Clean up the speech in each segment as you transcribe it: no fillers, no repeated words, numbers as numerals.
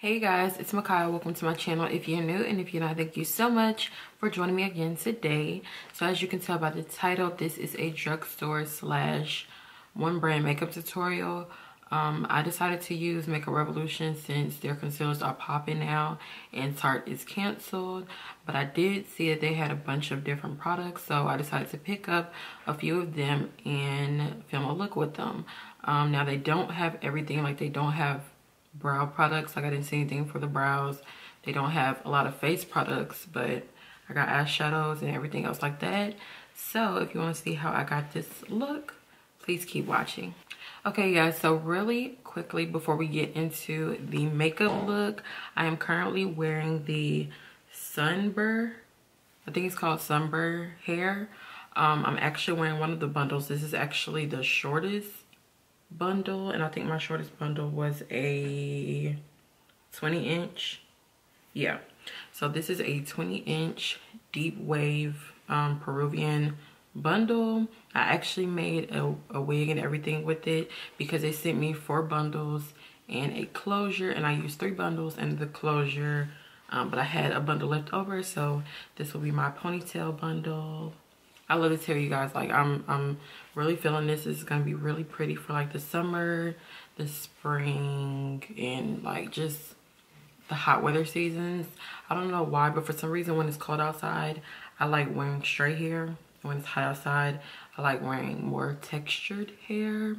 Hey guys, it's Makaya. Welcome to my channel if you're new, and if you're not, thank you so much for joining me again today. So as you can tell by the title, this is a drugstore slash one brand makeup tutorial. I decided to use Makeup Revolution since their concealers are popping now and Tarte is canceled, but I did see that they had a bunch of different products, so I decided to pick up a few of them and film a look with them. Now they don't have everything, like they don't have brow products, like I didn't see anything for the brows. They don't have a lot of face products, but I got eyeshadows and everything else like that. So if you want to see how I got this look, please keep watching. Okay guys, so really quickly before we get into the makeup look, I am currently wearing the Sunber, I think it's called Sunber Hair. I'm actually wearing one of the bundles. This is actually the shortest bundle, and I think my shortest bundle was a 20-inch. Yeah, so this is a 20-inch deep wave Peruvian bundle. I actually made a wig and everything with it because they sent me 4 bundles and a closure, and I used 3 bundles and the closure, but I had a bundle left over, so this will be my ponytail bundle. I love to tell you guys, like I'm really feeling this. This is gonna be really pretty for like the summer, the spring, and like just the hot weather seasons. I don't know why, but for some reason when it's cold outside, I like wearing straight hair. When it's hot outside, I like wearing more textured hair.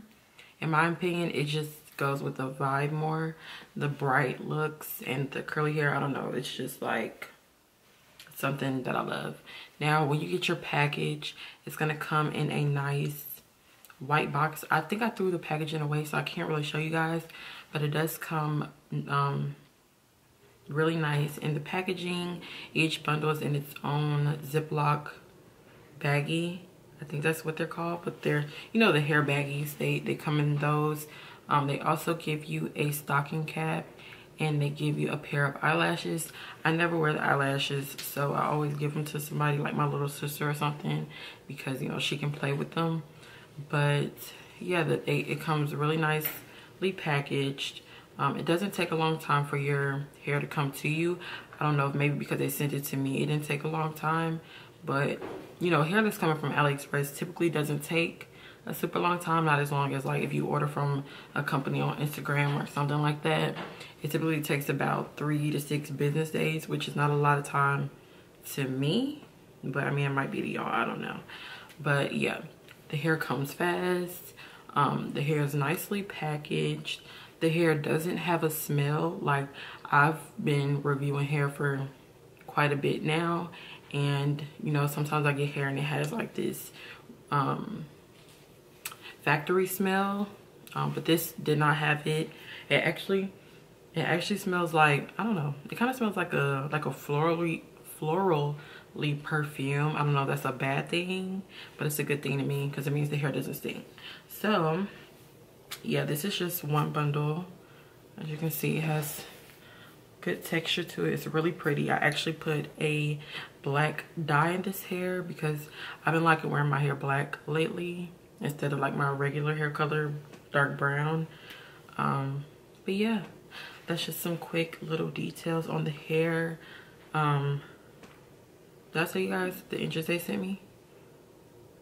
In my opinion, it just goes with the vibe more. The bright looks and the curly hair, I don't know, it's just like something that I love. Now when you get your package, it's gonna come in a nice white box. I think I threw the packaging away, so I can't really show you guys, but it does come really nice in the packaging. Each bundle is in its own Ziploc baggie. I think that's what they're called, but they're, you know, the hair baggies, they come in those. They also give you a stocking cap, and they give you a pair of eyelashes. I never wear the eyelashes, so I always give them to somebody like my little sister or something, because you know she can play with them. But yeah, it comes really nicely packaged. It doesn't take a long time for your hair to come to you. I don't know if maybe because they sent it to me, it didn't take a long time, but you know, hair that's coming from AliExpress typically doesn't take a super long time, not as long as like if you order from a company on Instagram or something like that. It typically takes about 3 to 6 business days, which is not a lot of time to me, but I mean it might be to y'all, I don't know. But yeah, the hair comes fast. The hair is nicely packaged. The hair doesn't have a smell. Like, I've been reviewing hair for quite a bit now, and you know, sometimes I get hair and it has like this factory smell, but this did not have it. It actually smells like, I don't know, it kind of smells like a florally perfume. I don't know if that's a bad thing, but it's a good thing to me because it means the hair doesn't stink. So yeah, this is just one bundle. As you can see, it has good texture to it. It's really pretty. I actually put a black dye in this hair because I've been liking wearing my hair black lately instead of like my regular hair color, dark brown. But yeah, that's just some quick little details on the hair. Did I tell you guys the inches they sent me?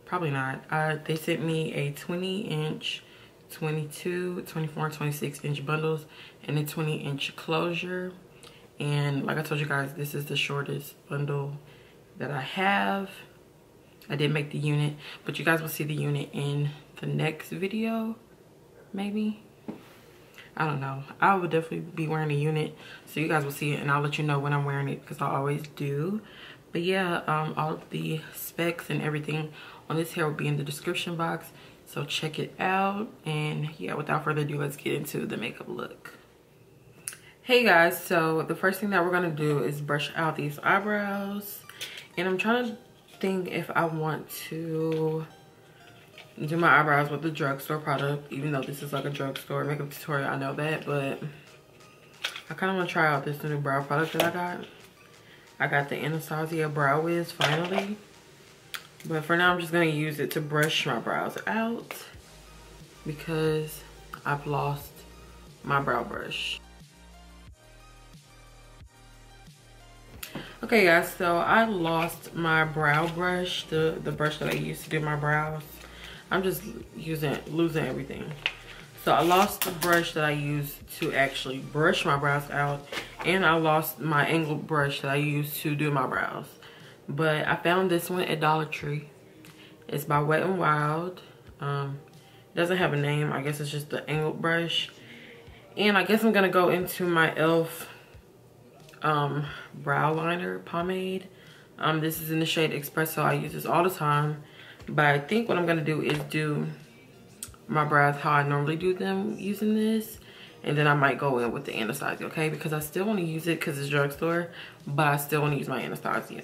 Probably not. They sent me a 20-inch, 22, 24, and 26-inch bundles and a 20-inch closure. And like I told you guys, this is the shortest bundle that I have. I did make the unit, but you guys will see the unit in the next video, maybe. I don't know. I will definitely be wearing a unit, so you guys will see it, and I'll let you know when I'm wearing it because I always do. But yeah, all of the specs and everything on this hair will be in the description box, so check it out. And yeah, without further ado, let's get into the makeup look. Hey guys, so the first thing that we're gonna do is brush out these eyebrows, and I'm trying to think if I want to do my eyebrows with the drugstore product, even though this is like a drugstore makeup tutorial, I know that, but I kind of want to try out this new brow product that I got. I got the Anastasia Brow Wiz finally, but for now I'm just going to use it to brush my brows out because I've lost my brow brush. Okay guys, so I lost my brow brush, the brush that I used to do my brows. I'm just losing everything. So I lost the brush that I used to actually brush my brows out, and I lost my angled brush that I used to do my brows. But I found this one at Dollar Tree. It's by Wet n Wild. It doesn't have a name. I guess it's just the angled brush. And I guess I'm gonna go into my e.l.f. brow liner pomade. This is in the shade Espresso. I use this all the time, but I think what I'm gonna do is do my brows how I normally do them using this, and then I might go in with the Anastasia, okay? Because I still want to use it because it's drugstore, but I still want to use my Anastasia.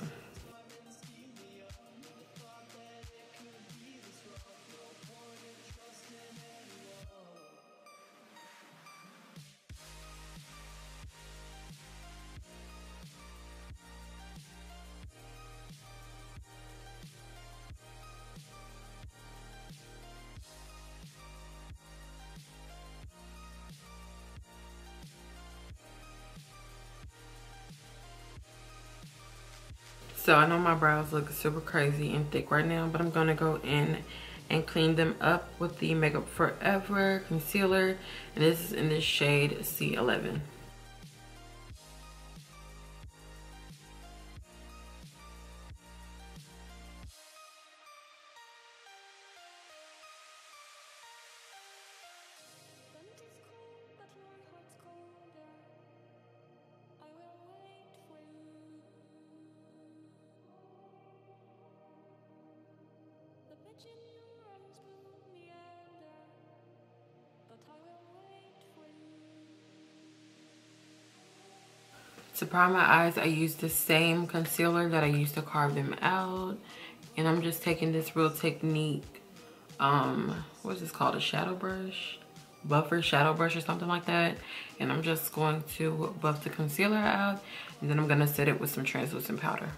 So I know my brows look super crazy and thick right now, but I'm gonna go in and clean them up with the Makeup Forever concealer, and this is in the shade C11. To prime my eyes, I use the same concealer that I used to carve them out. And I'm just taking this Real Technique, what's this called? A shadow brush? Buffer shadow brush or something like that. And I'm just going to buff the concealer out. And then I'm gonna set it with some translucent powder.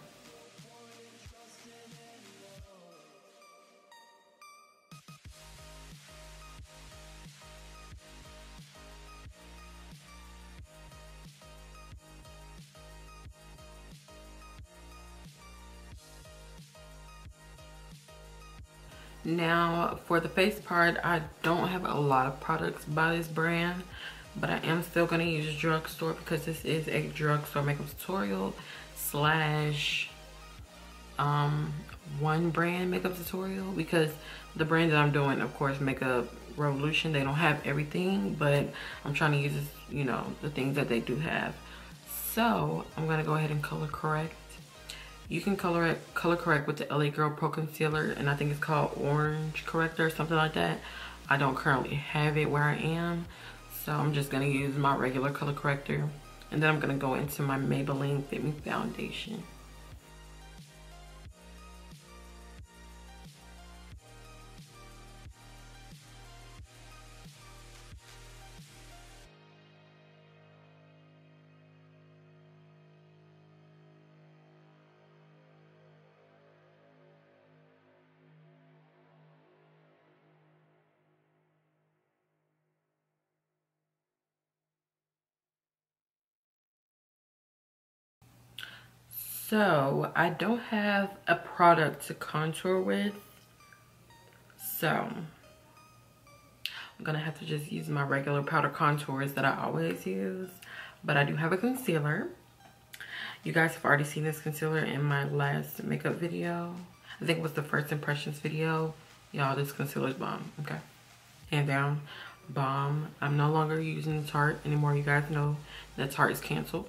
Now for the face part, I don't have a lot of products by this brand, but I am still going to use Drugstore because this is a drugstore makeup tutorial slash one brand makeup tutorial, because the brand that I'm doing, of course, Makeup Revolution, they don't have everything, but I'm trying to use, you know, the things that they do have. So I'm going to go ahead and color correct. You can color correct with the LA Girl Pro Concealer, and I think it's called Orange Corrector or something like that. I don't currently have it where I am, so I'm just going to use my regular color corrector. And then I'm going to go into my Maybelline FIT Me foundation. So I don't have a product to contour with, so I'm gonna have to just use my regular powder contours that I always use. But I do have a concealer. You guys have already seen this concealer in my last makeup video. I think it was the first impressions video. Y'all, this concealer is bomb, okay? Hand down, bomb. I'm no longer using the Tarte anymore. You guys know that Tarte is canceled.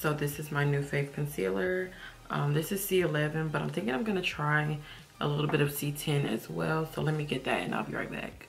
So this is my new Faith concealer. This is C11, but I'm thinking I'm gonna try a little bit of C10 as well. So let me get that and I'll be right back.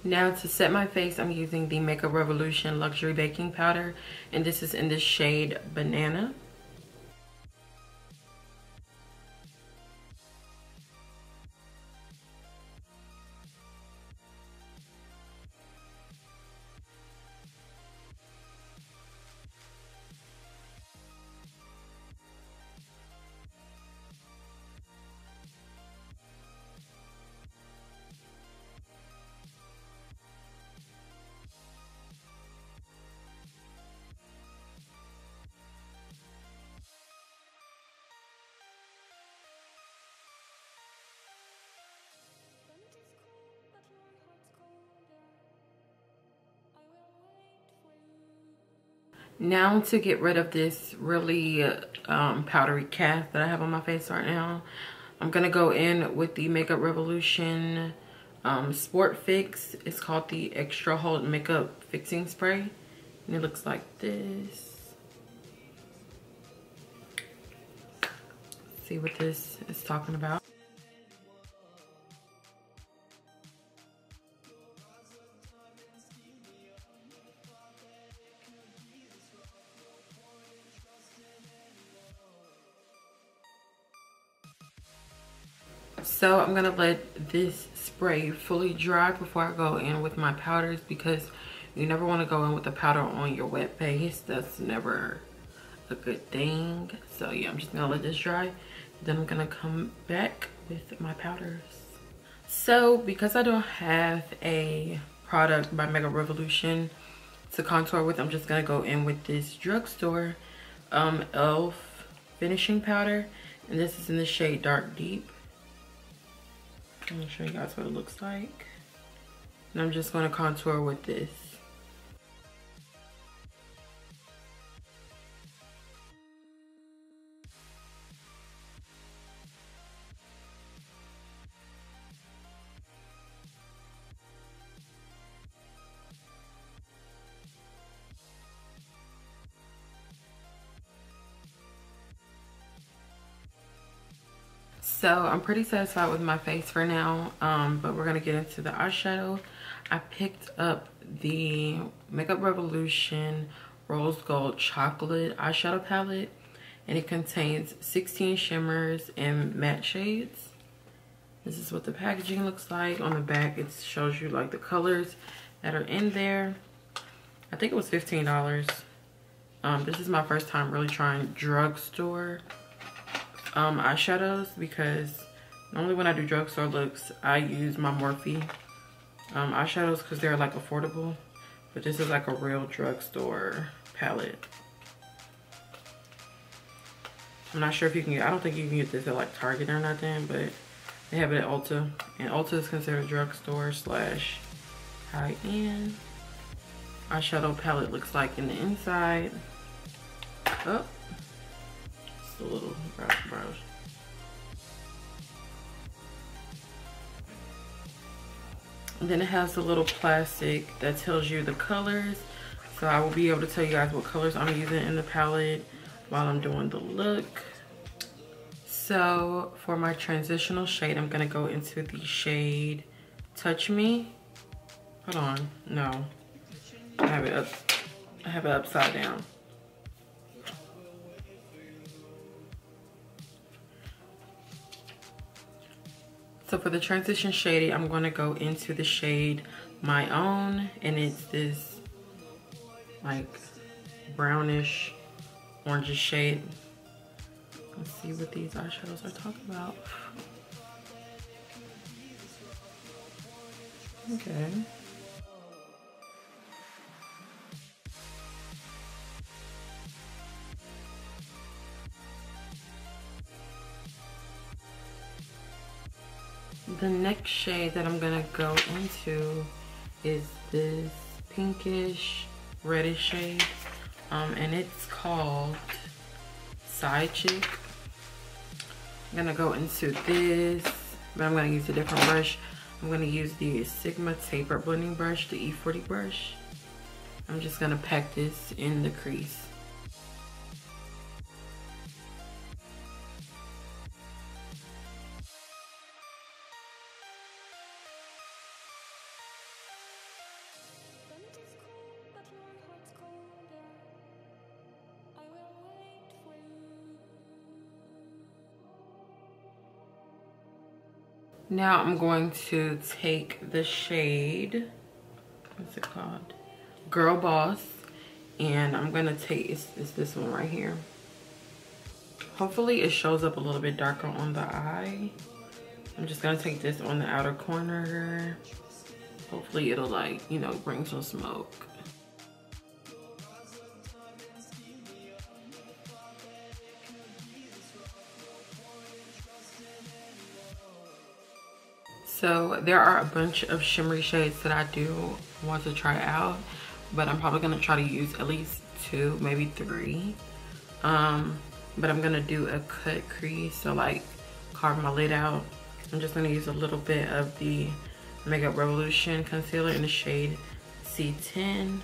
Now to set my face, I'm using the Makeup Revolution Luxury Baking Powder, and this is in the shade Banana. Now to get rid of this really powdery cast that I have on my face right now, I'm gonna go in with the Makeup Revolution Sport Fix. It's called the Extra Hold Makeup Fixing Spray, and it looks like this. See what this is talking about. So I'm gonna let this spray fully dry before I go in with my powders, because you never want to go in with the powder on your wet face. That's never a good thing. So yeah, I'm just gonna let this dry. Then I'm gonna come back with my powders. So because I don't have a product by Makeup Revolution to contour with, I'm just gonna go in with this Drugstore e.l.f. finishing powder, and this is in the shade Dark Deep. I'm gonna show you guys what it looks like. And I'm just gonna contour with this. So I'm pretty satisfied with my face for now, but we're gonna get into the eyeshadow. I picked up the Makeup Revolution Rose Gold Chocolate eyeshadow palette, and it contains 16 shimmers and matte shades. This is what the packaging looks like. On the back, it shows you like the colors that are in there. I think it was $15. This is my first time really trying Drugstore eyeshadows, because normally when I do drugstore looks, I use my Morphe eyeshadows because they're like affordable, but this is like a real drugstore palette. I'm not sure if you can get, I don't think you can get this at like Target or nothing, but they have it at Ulta, and Ulta is considered drugstore slash high-end. Eyeshadow palette looks like in the inside. Oh, a little brush. And then it has a little plastic that tells you the colors, so I will be able to tell you guys what colors I'm using in the palette while I'm doing the look. So for my transitional shade, I'm gonna go into the shade Touch Me. Hold on, no, I have it upside down. So for the transition shade, I'm going to go into the shade My Own, and it's this like brownish orangish shade. Let's see what these eyeshadows are talking about. Okay. The next shade that I'm gonna go into is this pinkish reddish shade, and it's called Side Chick. I'm gonna go into this, but I'm gonna use a different brush. I'm gonna use the Sigma Taper Blending Brush, the E40 brush. I'm just gonna pack this in the crease. Now I'm going to take the shade, what's it called? Girl Boss. And I'm gonna take, it's this one right here. Hopefully it shows up a little bit darker on the eye. I'm just gonna take this on the outer corner. Hopefully it'll, like, you know, bring some smoke. So there are a bunch of shimmery shades that I do want to try out, but I'm probably gonna try to use at least 2, maybe 3. But I'm gonna do a cut crease, so like carve my lid out. I'm just gonna use a little bit of the Makeup Revolution concealer in the shade C10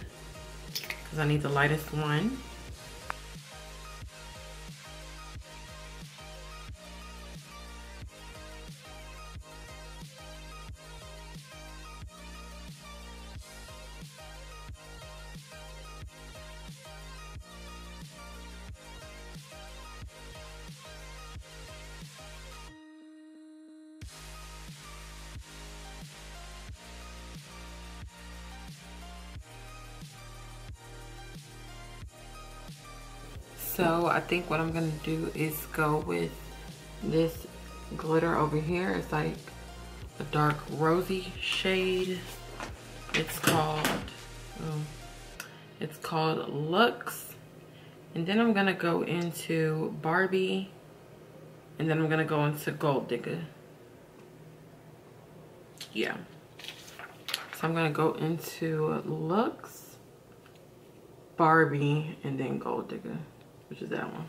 because I need the lightest one. So I think what I'm gonna do is go with this glitter over here. It's like a dark rosy shade. It's called Lux. And then I'm gonna go into Barbie, and then I'm gonna go into Gold Digger. Yeah. So I'm gonna go into Lux, Barbie, and then Gold Digger, which is that one.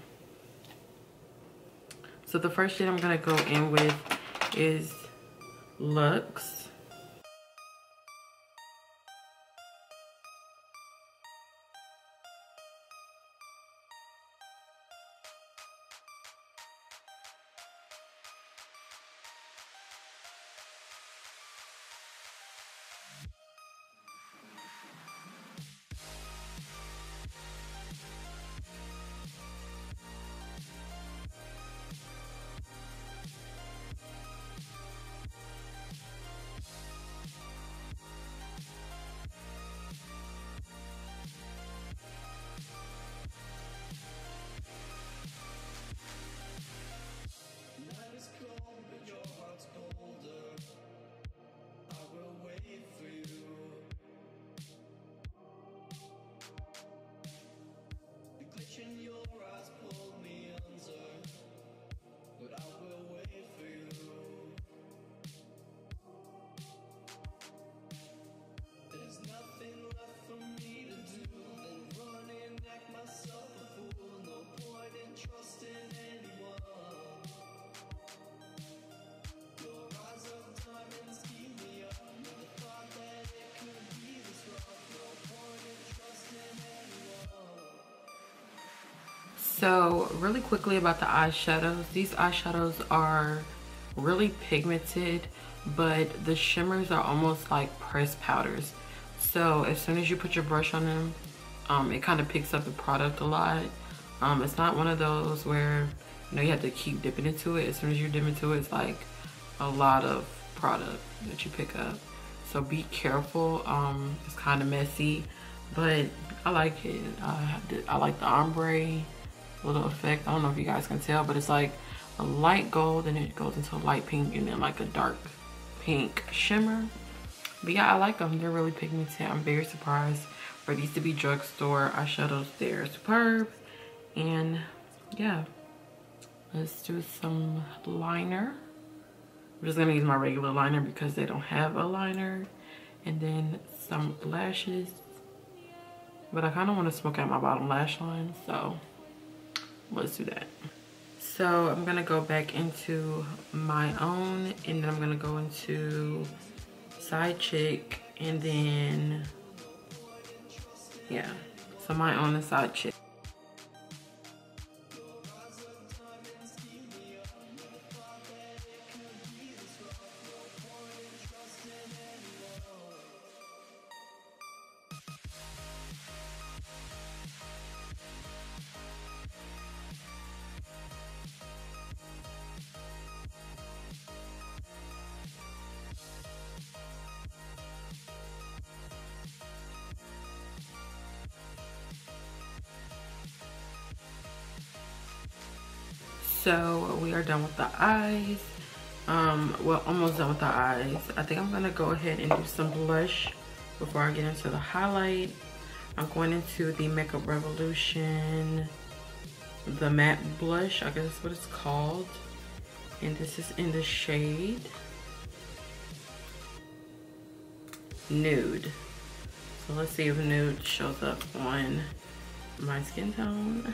So the first shade I'm gonna go in with is Lux. So really quickly about the eyeshadows. These eyeshadows are really pigmented, but the shimmers are almost like pressed powders. So as soon as you put your brush on them, it kind of picks up the product a lot. It's not one of those where, you know, you have to keep dipping into it. As soon as you dip into it, it's like a lot of product that you pick up. So be careful. It's kind of messy, but I like it. I like the ombre little effect. I don't know if you guys can tell, but it's like a light gold and it goes into a light pink and then like a dark pink shimmer. But yeah, I like them. They're really pigmented. I'm very surprised for these to be drugstore eyeshadows. They're superb. And yeah, let's do some liner. I'm just gonna use my regular liner because they don't have a liner. And then some lashes. But I kind of want to smoke out my bottom lash line, so let's do that. So I'm gonna go back into my own, and then I'm gonna go into Side Chick, and then yeah, so my own and Side Chick. So we are done with the eyes. Well, almost done with the eyes. I think I'm gonna go ahead and do some blush before I get into the highlight. I'm going into the Makeup Revolution, the matte blush, I guess that's what it's called. And this is in the shade Nude. So let's see if Nude shows up on my skin tone.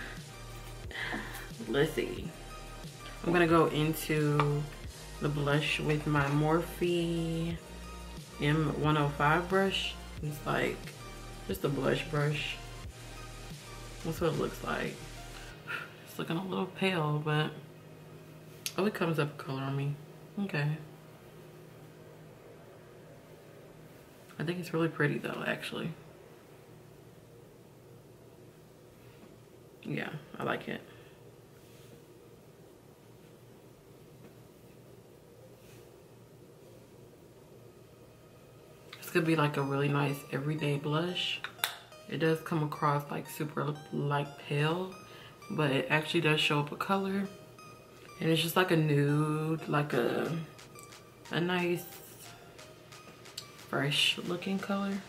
Let's see. I'm gonna go into the blush with my Morphe M105 brush. It's like just a blush brush. That's what it looks like. It's looking a little pale, but oh, it comes up color on me. Okay. I think it's really pretty though, actually. Yeah, I like it. This could be like a really nice everyday blush. It does come across like super like pale, but it actually does show up a color. And it's just like a nude, like a nice fresh looking color,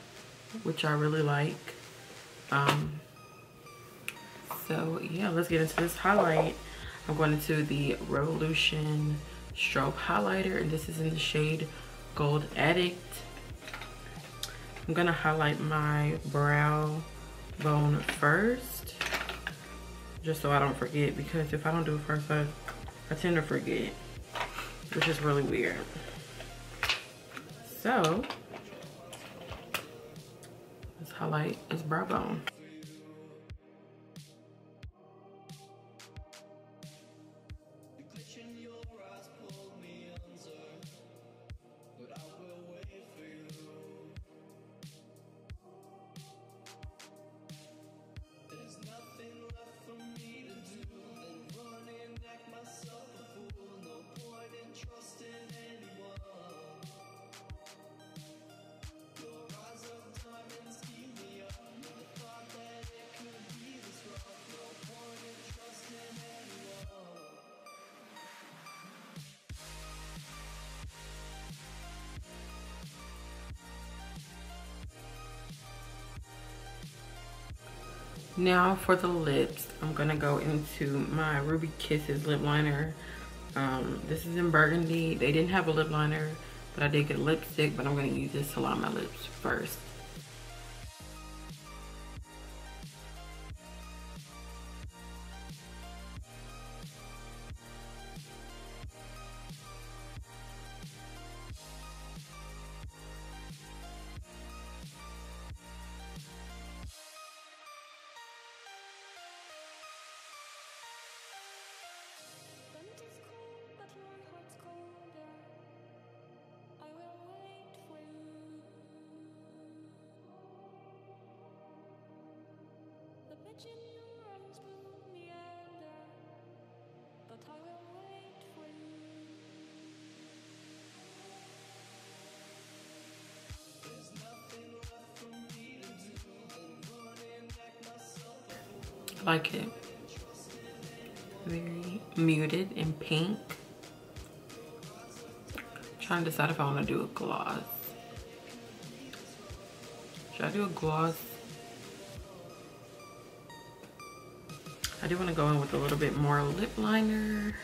which I really like. So yeah, let's get into this highlight. I'm going into the Revolution Strobe highlighter, and this is in the shade Gold Addict. I'm gonna highlight my brow bone first, just so I don't forget, because if I don't do it first, I tend to forget, which is really weird. So let's highlight this brow bone. Now for the lips, I'm gonna go into my Ruby Kisses lip liner. This is in burgundy. They didn't have a lip liner, but I did get a lipstick, but I'm gonna use this to line my lips first. I like it. Very muted and pink. Trying to decide if I want to do a gloss. Should I do a gloss? I do want to go in with a little bit more lip liner.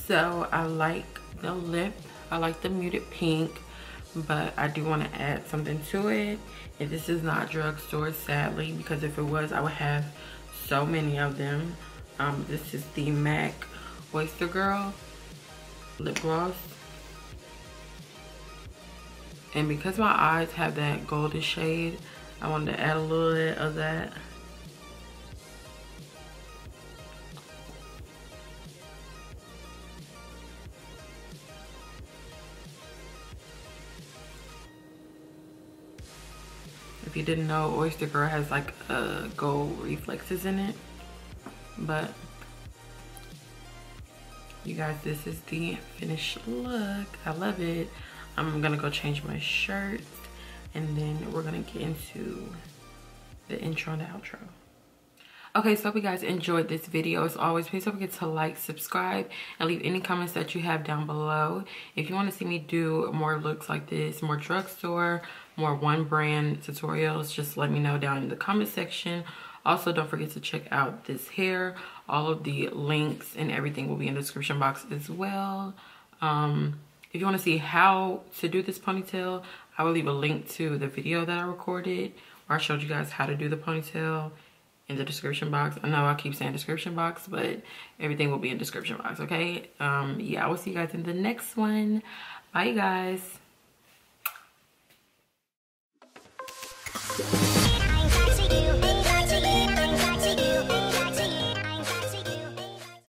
So I like the lip. I like the muted pink, but I do want to add something to it. And this is not Drugstore, sadly, because if it was, I would have so many of them. This is the MAC Oyster Girl lip gloss. And because my eyes have that golden shade, I wanted to add a little bit of that. If you didn't know, Oyster Girl has like gold reflexes in it. But you guys, this is the finished look. I love it. I'm gonna go change my shirt, and then we're gonna get into the intro and the outro. Okay, so I hope you guys enjoyed this video. As always, please don't forget to like, subscribe, and leave any comments that you have down below. If you want to see me do more looks like this, more drugstore, more one brand tutorials, just let me know down in the comment section. Also, don't forget to check out this hair. All of the links and everything will be in the description box as well. If you want to see how to do this ponytail, I will leave a link to the video that I recorded where I showed you guys how to do the ponytail in the description box. I know I keep saying description box, but everything will be in description box, okay? Yeah, I will see you guys in the next one. Bye, guys.